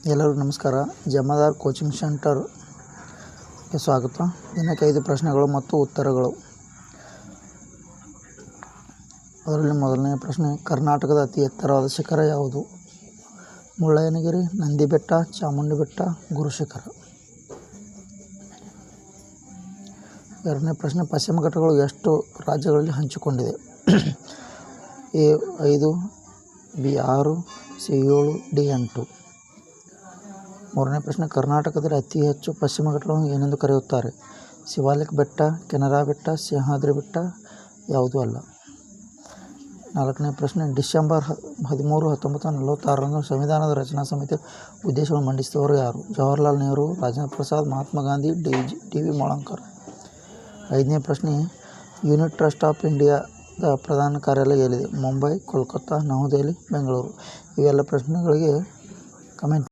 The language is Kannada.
ಎಲ್ಲರಿಗೂ ನಮಸ್ಕಾರ. ಜಮಾದಾರ್ ಕೋಚಿಂಗ್ ಸೆಂಟರ್ಗೆ ಸ್ವಾಗತ. ದಿನಕ್ಕೆ 5 ಪ್ರಶ್ನೆಗಳು ಮತ್ತು ಉತ್ತರಗಳು. ಅದರಲ್ಲಿ ಮೊದಲನೆಯ ಪ್ರಶ್ನೆ, ಕರ್ನಾಟಕದ ಅತಿ ಎತ್ತರವಾದ ಶಿಖರ ಯಾವುದು? ಮುಳ್ಳಯ್ಯನಗಿರಿ, ನಂದಿ ಬೆಟ್ಟ, ಚಾಮುಂಡಿ ಬೆಟ್ಟ, ಗುರುಶಿಖರ. ಎರಡನೇ ಪ್ರಶ್ನೆ, ಪಶ್ಚಿಮ ಘಟ್ಟಗಳು ಎಷ್ಟು ರಾಜ್ಯಗಳಲ್ಲಿ ಹಂಚಿಕೊಂಡಿದೆ? A 5, B 6, C 7, D 8. ಮೂರನೇ ಪ್ರಶ್ನೆ, ಕರ್ನಾಟಕದಲ್ಲಿ ಅತಿ ಹೆಚ್ಚು ಪಶ್ಚಿಮ ಘಟ್ಟಗಳನ್ನು ಏನೆಂದು ಕರೆಯುತ್ತಾರೆ? ಶಿವಾಲಿಕ್ ಬೆಟ್ಟ, ಕೆನರಾ ಬೆಟ್ಟ, ಸಹ್ಯಾದ್ರಿ ಬೆಟ್ಟ, ಯಾವುದೂ ಅಲ್ಲ. ನಾಲ್ಕನೇ ಪ್ರಶ್ನೆ, ಡಿಸೆಂಬರ್ 13, 1946ರಂದು ಸಂವಿಧಾನದ ರಚನಾ ಸಮಿತಿಯ ಉದ್ದೇಶಗಳನ್ನು ಮಂಡಿಸಿದವರು ಯಾರು? Jawaharlal Nehru, Rajendra Prasad, Mahatma Gandhi, D V Malankar. ಐದನೇ ಪ್ರಶ್ನೆ, ಯೂನಿಟ್ ಟ್ರಸ್ಟ್ ಆಫ್ ಇಂಡಿಯಾದ ಪ್ರಧಾನ ಕಾರ್ಯಾಲಯ ಎಲ್ಲಿದೆ? ಮುಂಬೈ, ಕೋಲ್ಕತ್ತಾ, ನವದೆಹಲಿ, ಬೆಂಗಳೂರು. ಇವೆಲ್ಲ ಪ್ರಶ್ನೆಗಳಿಗೆ ಕಮೆಂಟ್